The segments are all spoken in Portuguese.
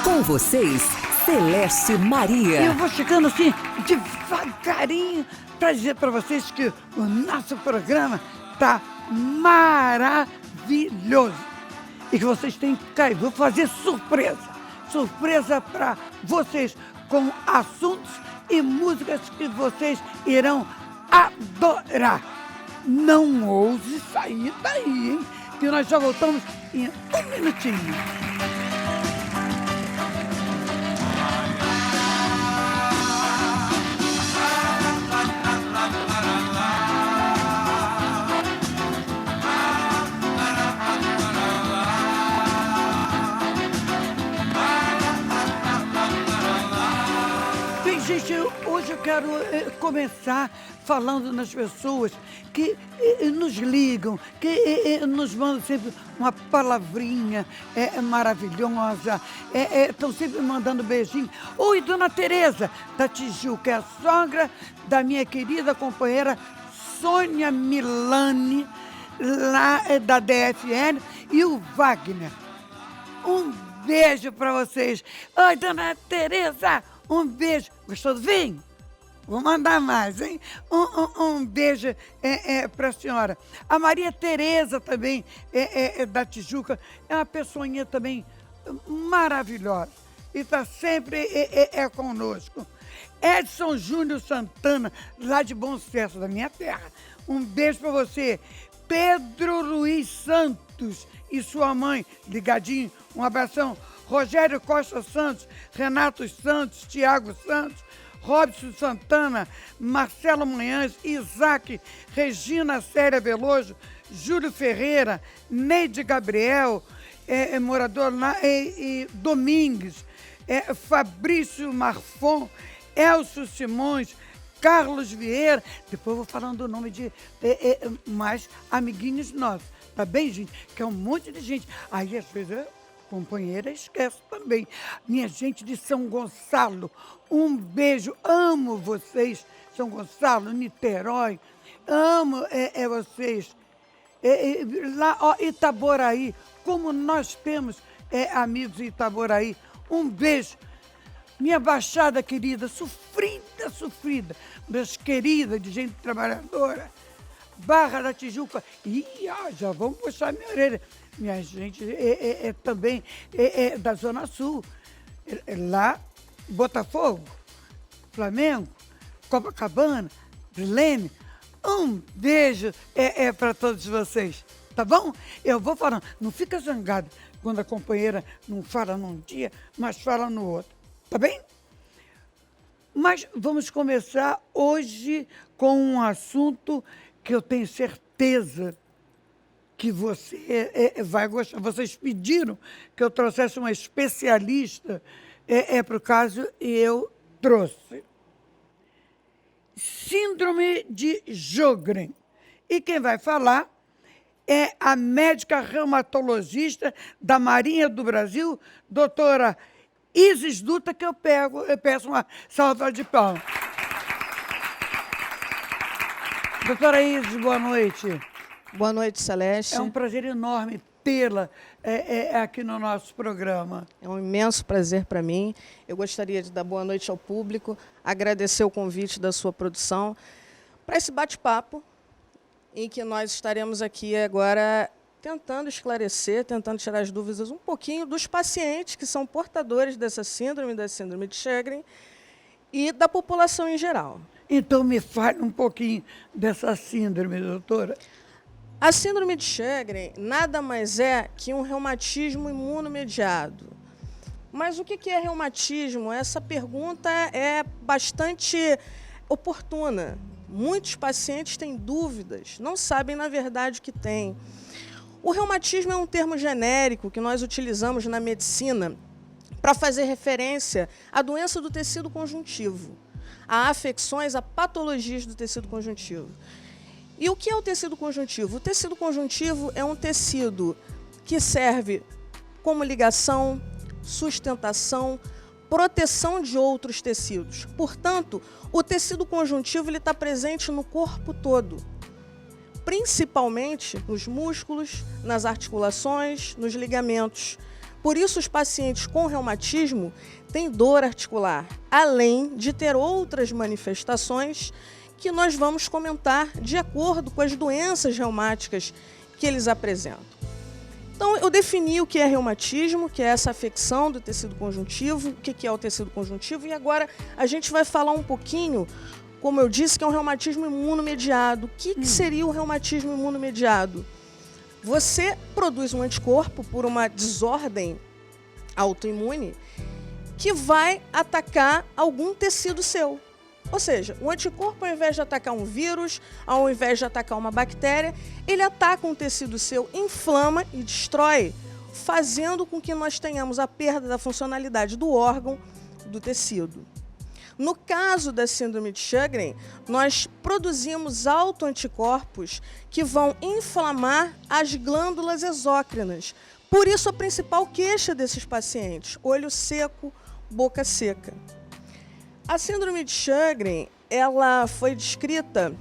Com vocês, Celeste Maria. E eu vou chegando assim, devagarinho, para dizer para vocês que o nosso programa tá maravilhoso. E que vocês têm que cair. Vou fazer surpresa. Surpresa para vocês com assuntos e músicas que vocês irão adorar. Não ouse sair daí, hein? Que nós já voltamos em um minutinho. Gente, hoje eu quero começar falando nas pessoas que nos ligam, que nos mandam sempre uma palavrinha maravilhosa, estão sempre mandando beijinho. Oi, Dona Tereza, da Tijuca, é a sogra da minha querida companheira Sônia Milani, lá da DFN, e o Wagner. Um beijo para vocês. Oi, Dona Tereza. Um beijo. Gostou do vinho? Vou mandar mais, hein? Um beijo para a senhora. A Maria Tereza também, da Tijuca, é uma pessoinha também maravilhosa. E está sempre conosco. Edson Júnior Santana, lá de Bom Sucesso, da minha terra. Um beijo para você. Pedro Luiz Santos e sua mãe, ligadinho. Um abração. Rogério Costa Santos, Renato Santos, Tiago Santos, Robson Santana, Marcelo Manhães, Isaac, Regina Célia Veloso, Júlio Ferreira, Neide Gabriel, morador lá, Domingues, Fabrício Marfon, Elcio Simões, Carlos Vieira. Depois eu vou falando o nome de mais amiguinhos nossos, tá bem, gente? Que é um monte de gente. Aí, às vezes, companheira, esquece também. Minha gente de São Gonçalo, um beijo. Amo vocês, São Gonçalo, Niterói. Amo vocês. Lá, ó, Itaboraí, como nós temos amigos em Itaboraí. Um beijo. Minha Baixada querida, sofrida, meus queridos de gente trabalhadora. Barra da Tijuca. Já vamos puxar minha orelha. Minha gente também da Zona Sul. Lá, Botafogo, Flamengo, Copacabana, Leme. Um beijo para todos vocês, tá bom? Eu vou falando. Não fica zangado quando a companheira não fala num dia, mas fala no outro. Tá bem? Mas vamos começar hoje com um assunto que eu tenho certeza que você vai gostar. Vocês pediram que eu trouxesse uma especialista para o caso e eu trouxe. Síndrome de Sjögren. E quem vai falar é a médica reumatologista da Marinha do Brasil, doutora Isis Dutra, que eu peço uma salva de palmas. Doutora Isis, boa noite. Boa noite, Celeste. É um prazer enorme tê-la aqui no nosso programa. É um imenso prazer para mim. Eu gostaria de dar boa noite ao público, agradecer o convite da sua produção para esse bate-papo, em que nós estaremos aqui agora tentando esclarecer, tentando tirar as dúvidas um pouquinho dos pacientes que são portadores dessa síndrome, da síndrome de Sjögren, e da população em geral. Então, me fale um pouquinho dessa síndrome, doutora. A síndrome de Sjögren nada mais é que um reumatismo imunomediado. Mas o que é reumatismo? Essa pergunta é bastante oportuna. Muitos pacientes têm dúvidas, não sabem, na verdade, o que têm. O reumatismo é um termo genérico que nós utilizamos na medicina para fazer referência à doença do tecido conjuntivo, a afecções, a patologias do tecido conjuntivo. E o que é o tecido conjuntivo? O tecido conjuntivo é um tecido que serve como ligação, sustentação, proteção de outros tecidos. Portanto, o tecido conjuntivo está presente no corpo todo, principalmente nos músculos, nas articulações, nos ligamentos. Por isso, os pacientes com reumatismo têm dor articular, além de ter outras manifestações que nós vamos comentar de acordo com as doenças reumáticas que eles apresentam. Então, eu defini o que é reumatismo, que é essa afecção do tecido conjuntivo, o que é o tecido conjuntivo, e agora a gente vai falar um pouquinho, como eu disse, que é um reumatismo imunomediado. O que seria o reumatismo imunomediado? Você produz um anticorpo por uma desordem autoimune que vai atacar algum tecido seu. Ou seja, o anticorpo, ao invés de atacar um vírus, ao invés de atacar uma bactéria, ele ataca um tecido seu, inflama e destrói, fazendo com que nós tenhamos a perda da funcionalidade do órgão, do tecido. No caso da síndrome de Sjögren, nós produzimos autoanticorpos que vão inflamar as glândulas exócrinas. Por isso, a principal queixa desses pacientes, olho seco, boca seca. A síndrome de Sjögren, ela foi descrita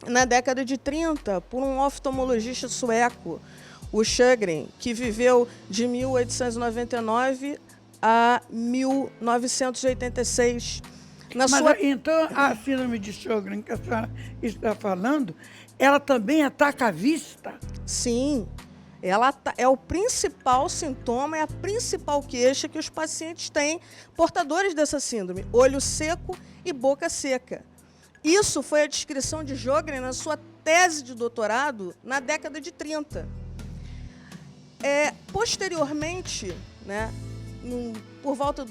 na década de 30 por um oftalmologista sueco, o Sjögren, que viveu de 1899 a 1986. Então, a síndrome de Sjögren que a senhora está falando, ela também ataca a vista? Sim. Ela é o principal sintoma, é a principal queixa que os pacientes têm portadores dessa síndrome, olho seco e boca seca. Isso foi a descrição de Sjögren na sua tese de doutorado na década de 30. Posteriormente, né, por volta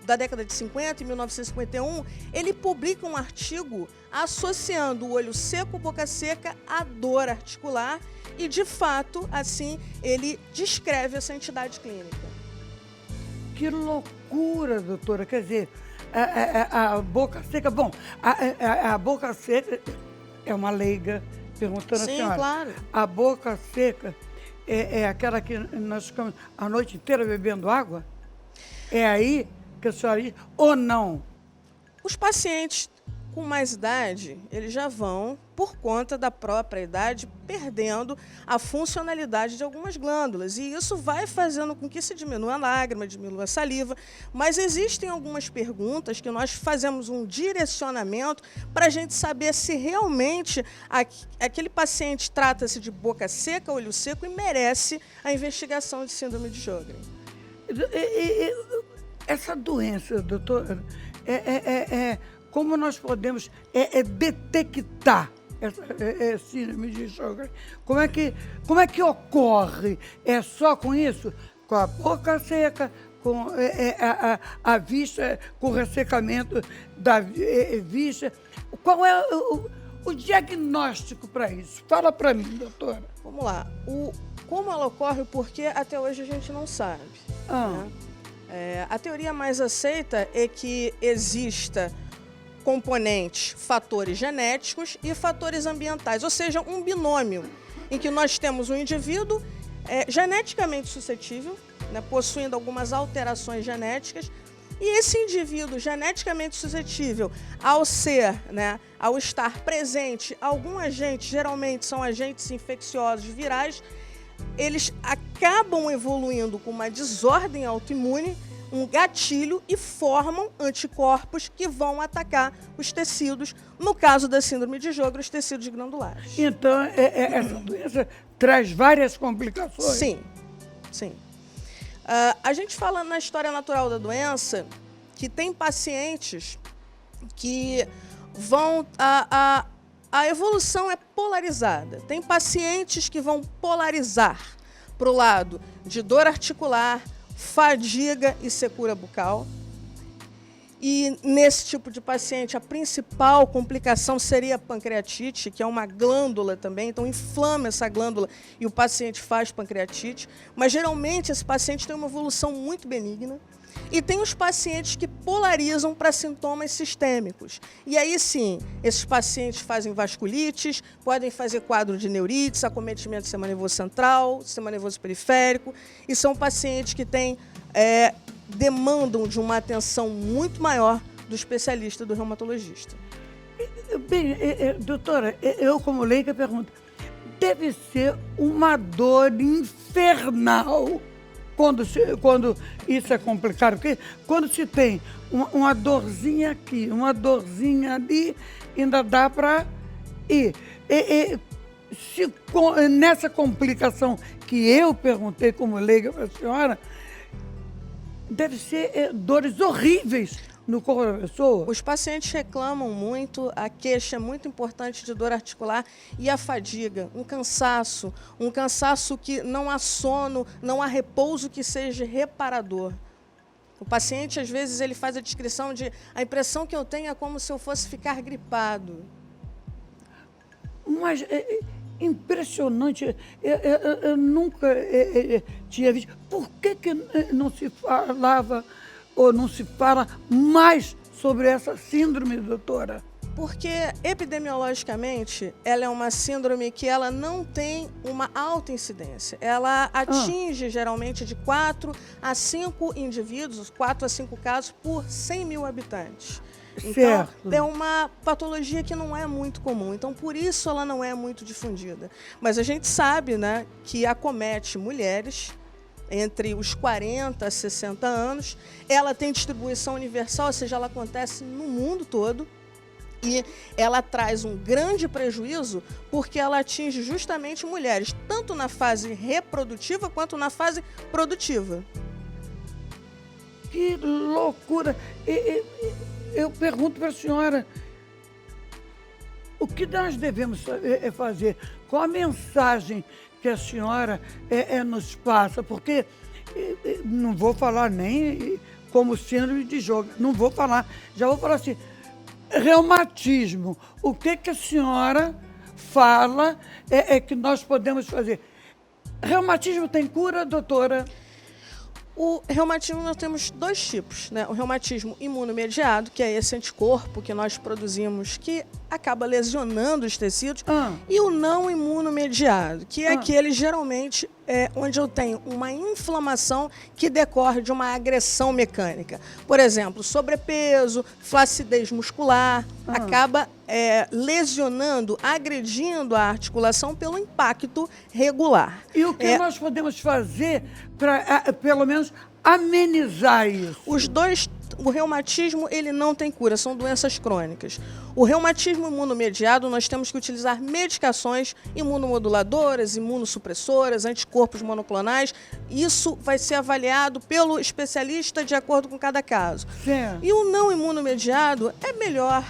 da década de 50, em 1951, ele publica um artigo associando o olho seco, boca seca à dor articular e, de fato, assim, ele descreve essa entidade clínica. Que loucura, doutora. Quer dizer, a boca seca... Bom, a boca seca é uma leiga, perguntando Sim, a senhora. Claro. A boca seca é aquela que nós ficamos a noite inteira bebendo água? É aí que a senhora diz, ou não? Os pacientes com mais idade, eles já vão, por conta da própria idade, perdendo a funcionalidade de algumas glândulas. E isso vai fazendo com que se diminua a lágrima, diminua a saliva. Mas existem algumas perguntas que nós fazemos um direcionamento para a gente saber se realmente aquele paciente trata-se de boca seca, olho seco e merece a investigação de síndrome de Sjögren. Essa doença, doutora, como nós podemos detectar essa síndrome de Sjögren? Como é que ocorre? É só com isso? Com a boca seca, com a vista, com o ressecamento da vista? Qual é o diagnóstico para isso? Fala para mim, doutora. Vamos lá. Como ela ocorre, porque até hoje a gente não sabe. Né? A teoria mais aceita é que exista componentes, fatores genéticos e fatores ambientais, ou seja, um binômio em que nós temos um indivíduo geneticamente suscetível, né, possuindo algumas alterações genéticas, e esse indivíduo geneticamente suscetível, ao estar presente algum agente, geralmente são agentes infecciosos virais, eles acabam evoluindo com uma desordem autoimune, um gatilho, e formam anticorpos que vão atacar os tecidos, no caso da síndrome de Sjögren, os tecidos glandulares. Então, essa doença traz várias complicações? Sim, sim. A gente fala na história natural da doença que tem pacientes que vão... A evolução é polarizada. Tem pacientes que vão polarizar para o lado de dor articular, fadiga e secura bucal. E nesse tipo de paciente, a principal complicação seria a pancreatite, que é uma glândula também, então inflama essa glândula e o paciente faz pancreatite. Mas geralmente esse paciente tem uma evolução muito benigna. E tem os pacientes que polarizam para sintomas sistêmicos. E aí sim, esses pacientes fazem vasculites, podem fazer quadro de neurites, acometimento do sistema nervoso central, sistema nervoso periférico, e são pacientes que demandam de uma atenção muito maior do especialista, do reumatologista. Bem, doutora, eu como leiga pergunto, deve ser uma dor infernal quando isso é complicado, porque quando se tem uma dorzinha aqui, uma dorzinha ali, ainda dá para ir. Nessa complicação que eu perguntei como leiga para a senhora, deve ser dores horríveis no corpo da pessoa. Os pacientes reclamam muito, a queixa é muito importante de dor articular e a fadiga, um cansaço que não há sono, não há repouso que seja reparador. O paciente, às vezes, ele faz a descrição de a impressão que eu tenho é como se eu fosse ficar gripado. Mas impressionante, eu nunca tinha visto. Por que não se falava ou não se fala mais sobre essa síndrome, doutora? Porque, epidemiologicamente, ela é uma síndrome que ela não tem uma alta incidência. Ela atinge, geralmente, de 4 a 5 indivíduos, 4 a 5 casos por 100 mil habitantes. Então, certo. É uma patologia que não é muito comum. Então, por isso, ela não é muito difundida. Mas a gente sabe, né, que acomete mulheres entre os 40 a 60 anos. Ela tem distribuição universal, ou seja, ela acontece no mundo todo. E ela traz um grande prejuízo porque ela atinge justamente mulheres, tanto na fase reprodutiva quanto na fase produtiva. Que loucura! Eu pergunto para a senhora, o que nós devemos fazer? Qual a mensagem que a senhora nos passa? Porque não vou falar nem como síndrome de Jogo, não vou falar, já vou falar assim, reumatismo. O que a senhora fala que nós podemos fazer? Reumatismo tem cura, doutora? O reumatismo nós temos 2 tipos, né? O reumatismo imunomediado, que é esse anticorpo que nós produzimos, que acaba lesionando os tecidos, e o não imunomediado, que é aquele geralmente onde eu tenho uma inflamação que decorre de uma agressão mecânica. Por exemplo, sobrepeso, flacidez muscular, acaba lesionando, agredindo a articulação pelo impacto regular. E o que nós podemos fazer para, pelo menos, amenizar isso? O reumatismo, ele não tem cura, são doenças crônicas. O reumatismo imunomediado, nós temos que utilizar medicações imunomoduladoras, imunossupressoras, anticorpos monoclonais. Isso vai ser avaliado pelo especialista de acordo com cada caso. Certo. E o não imunomediado é melhor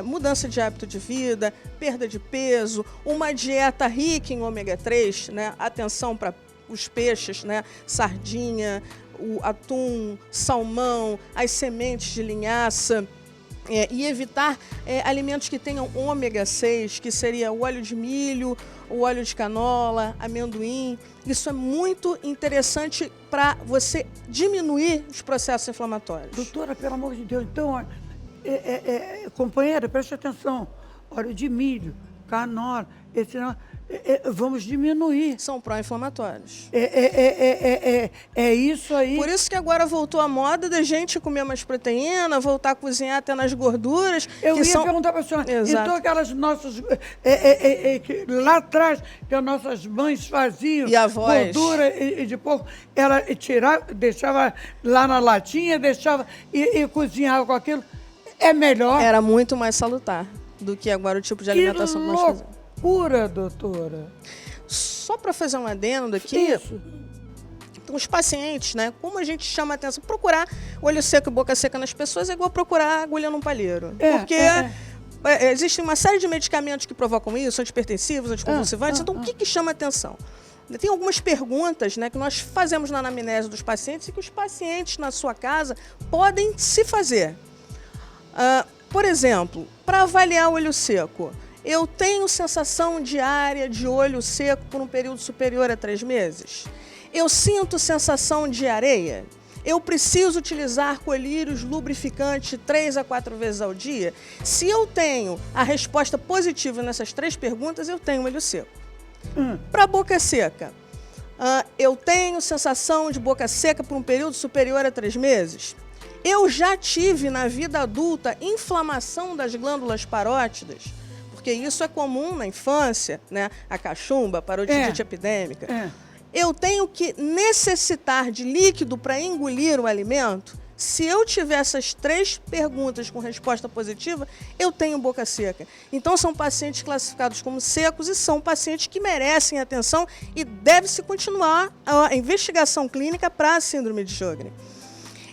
mudança de hábito de vida, perda de peso, uma dieta rica em ômega 3, né? Atenção para os peixes, né? Sardinha, o atum, salmão, as sementes de linhaça, e evitar alimentos que tenham ômega 6, que seria o óleo de milho, o óleo de canola, amendoim. Isso é muito interessante para você diminuir os processos inflamatórios. Doutora, pelo amor de Deus, então, companheira, preste atenção. Óleo de milho, canola, vamos diminuir. São pró-inflamatórios. É isso aí. Por isso que agora voltou a moda da gente comer mais proteína, voltar a cozinhar até nas gorduras. Eu ia perguntar para a senhora, Exato. então aquelas nossas, lá atrás, que as nossas mães faziam, e avós, gordura e de pouco, ela tirava, deixava lá na latinha, deixava e cozinhava com aquilo, é melhor. Era muito mais salutar do que agora o tipo de alimentação que nós fazemos. Cura, doutora. Só para fazer um adendo aqui, Isso. Então, os pacientes, né, como a gente chama a atenção, procurar olho seco e boca seca nas pessoas é igual procurar agulha num palheiro. Porque existe uma série de medicamentos que provocam isso, antipertensivos, anticonvulsivantes, então o que chama a atenção? Tem algumas perguntas, né, que nós fazemos na anamnese dos pacientes e que os pacientes na sua casa podem se fazer. Por exemplo, para avaliar o olho seco, eu tenho sensação diária de olho seco por um período superior a 3 meses? Eu sinto sensação de areia? Eu preciso utilizar colírios lubrificantes 3 a 4 vezes ao dia? Se eu tenho a resposta positiva nessas 3 perguntas, eu tenho olho seco. Para boca seca, eu tenho sensação de boca seca por um período superior a 3 meses? Eu já tive na vida adulta inflamação das glândulas parótidas? Porque isso é comum na infância, né? A cachumba, parodintite epidêmica. eu tenho que necessitar de líquido para engolir o alimento? Se eu tiver essas 3 perguntas com resposta positiva, eu tenho boca seca. Então, são pacientes classificados como secos e são pacientes que merecem atenção e deve-se continuar a investigação clínica para a síndrome de Sjögren.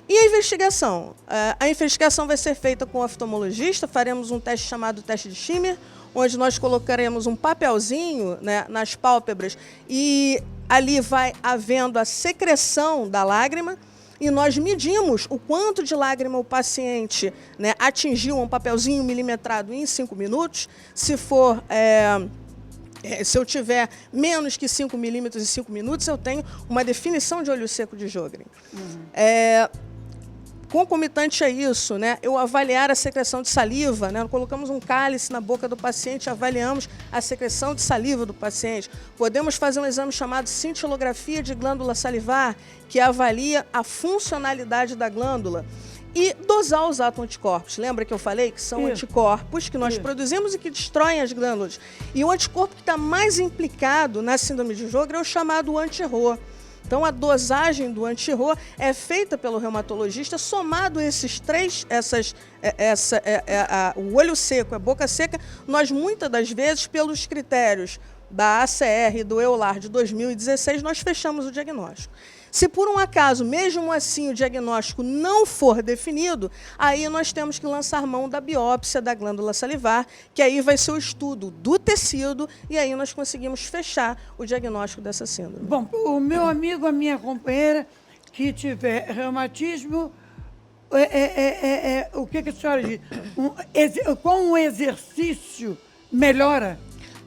E a investigação? A investigação vai ser feita com o oftalmologista, faremos um teste chamado teste de Schimmer, onde nós colocaremos um papelzinho, né, nas pálpebras e ali vai havendo a secreção da lágrima e nós medimos o quanto de lágrima o paciente, né, atingiu, um papelzinho milimetrado em 5 minutos. Se for... se eu tiver menos que 5 milímetros em 5 minutos, eu tenho uma definição de olho seco de Sjögren. Concomitante a isso, né, eu avaliar a secreção de saliva, né, colocamos um cálice na boca do paciente, avaliamos a secreção de saliva do paciente. Podemos fazer um exame chamado cintilografia de glândula salivar, que avalia a funcionalidade da glândula. E dosar os autoanticorpos. Lembra que eu falei que são anticorpos que nós produzimos e que destroem as glândulas? E o anticorpo que está mais implicado na síndrome de Sjögren é o chamado anti-RHO. Então, a dosagem do anti-RHO é feita pelo reumatologista, somado esses 3, o olho seco, a boca seca, nós muitas das vezes, pelos critérios da ACR e do EULAR de 2016, nós fechamos o diagnóstico. Se por um acaso, mesmo assim, o diagnóstico não for definido, aí nós temos que lançar mão da biópsia da glândula salivar, que aí vai ser o estudo do tecido, e aí nós conseguimos fechar o diagnóstico dessa síndrome. Bom, o meu amigo, a minha companheira, que tiver reumatismo, o que a senhora diz? Com o exercício melhora?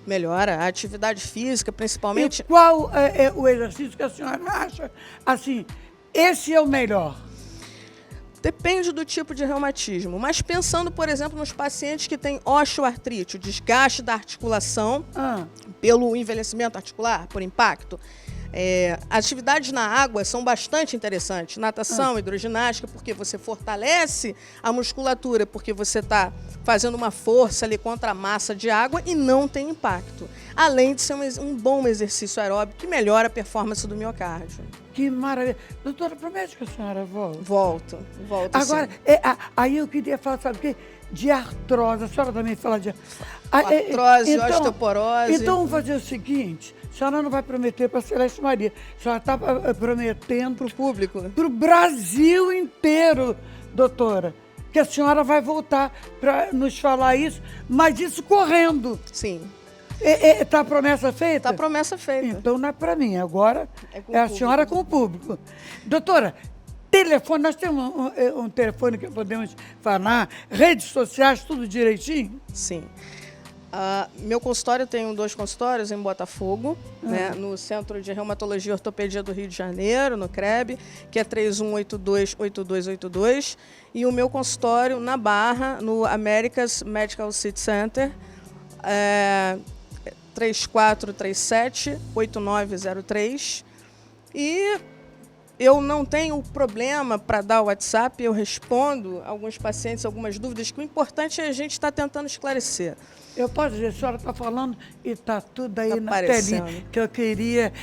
Melhora a atividade física, principalmente. E qual é o exercício que a senhora acha, assim, esse é o melhor? Depende do tipo de reumatismo, mas pensando, por exemplo, nos pacientes que têm osteoartrite, o desgaste da articulação pelo envelhecimento articular, por impacto, atividades na água são bastante interessantes. Natação, hidroginástica, porque você fortalece a musculatura, porque você está fazendo uma força ali contra a massa de água e não tem impacto. Além de ser um bom exercício aeróbico que melhora a performance do miocárdio. Que maravilha. Doutora, promete que a senhora volta? Volto Agora, sim. Aí eu queria falar, sabe o quê? De artrose. A senhora também fala de... Artrose, osteoporose. Então, vamos fazer o seguinte... A senhora não vai prometer para a Celeste Maria. A senhora está prometendo... Para o público. Para o Brasil inteiro, doutora. Que a senhora vai voltar para nos falar isso, mas isso correndo. Sim. Está a promessa feita? Está a promessa feita. Então não é para mim, agora com a senhora com o público. Doutora, telefone, nós temos um telefone que podemos falar, redes sociais, tudo direitinho? Sim. Meu consultório, tenho 2 consultórios em Botafogo, né, no Centro de Reumatologia e Ortopedia do Rio de Janeiro, no CREB, que é 3182-8282, e o meu consultório na Barra, no America's Medical City Center, 3437-8903, e eu não tenho problema para dar o WhatsApp, eu respondo alguns pacientes, algumas dúvidas, que o importante é a gente estar tentando esclarecer. Eu posso dizer, a senhora está falando e está tudo aí na aparecendo. telinha, que eu queria,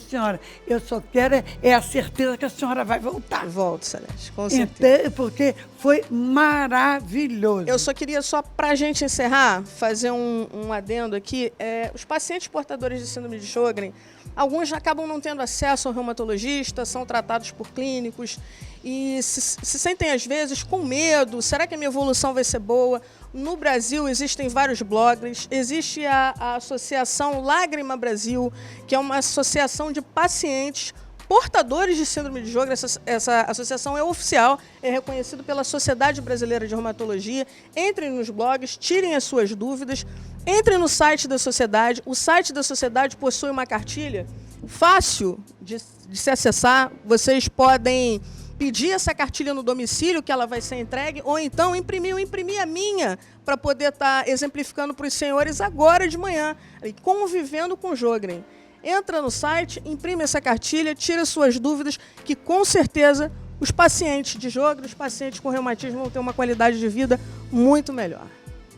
senhora, eu só quero a certeza que a senhora vai voltar. Volto, Celeste, com certeza. Porque foi maravilhoso. Eu só queria, para a gente encerrar, fazer um adendo aqui. Os pacientes portadores de síndrome de Sjögren, alguns acabam não tendo acesso ao reumatologista, são tratados por clínicos e se sentem, às vezes, com medo. Será que a minha evolução vai ser boa? No Brasil, existem vários blogs. Existe a Associação Lágrima Brasil, que é uma associação de pacientes portadores de síndrome de Sjögren. Essa associação é oficial, é reconhecida pela Sociedade Brasileira de Reumatologia. Entrem nos blogs, tirem as suas dúvidas, entrem no site da sociedade. O site da sociedade possui uma cartilha fácil de se acessar. Vocês podem pedir essa cartilha no domicílio, que ela vai ser entregue, ou então imprimir a minha, para poder estar exemplificando para os senhores agora de manhã, convivendo com Sjögren. Entra no site, imprime essa cartilha, tira suas dúvidas, que com certeza os pacientes de Sjögren, os pacientes com reumatismo vão ter uma qualidade de vida muito melhor.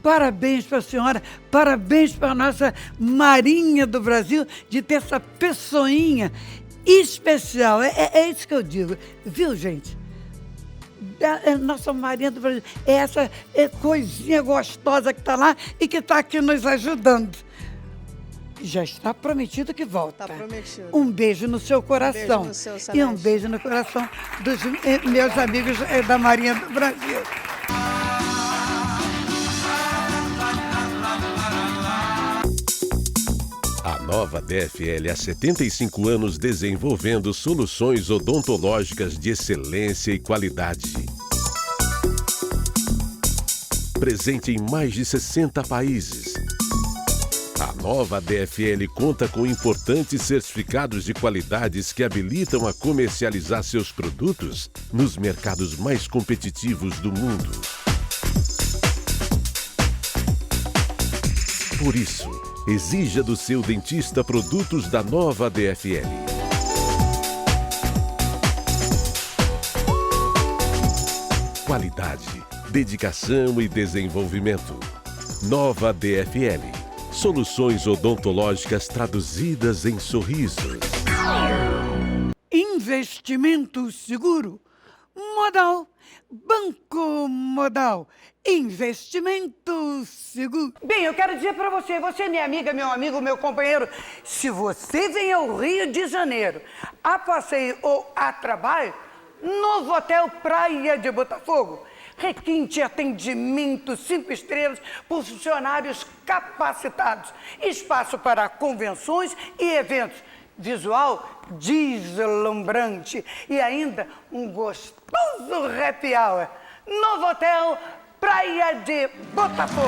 Parabéns para a senhora, parabéns para a nossa Marinha do Brasil de ter essa pessoinha especial. É isso que eu digo, viu, gente? Nossa Marinha do Brasil é essa coisinha gostosa que está lá e que está aqui nos ajudando. Já está prometido que volta. Está prometido. Um beijo no seu coração. Um beijo no seu, e Celeste. um beijo no coração dos meus amigos da Marinha do Brasil. A Nova DFL há 75 anos desenvolvendo soluções odontológicas de excelência e qualidade. Presente em mais de 60 países. A Nova DFL conta com importantes certificados de qualidades que habilitam a comercializar seus produtos nos mercados mais competitivos do mundo. Por isso, exija do seu dentista produtos da Nova DFL. Qualidade, dedicação e desenvolvimento. Nova DFL. Soluções odontológicas traduzidas em sorrisos. Investimento seguro. Modal. Banco Modal. Investimento seguro. Bem, eu quero dizer para você, você é minha amiga, meu amigo, meu companheiro, se você vem ao Rio de Janeiro a passeio ou a trabalho, Novo Hotel Praia de Botafogo. Requinte atendimento 5 estrelas por funcionários capacitados. Espaço para convenções e eventos. Visual deslumbrante. E ainda um gostoso happy hour. Novo Hotel Praia de Botafogo.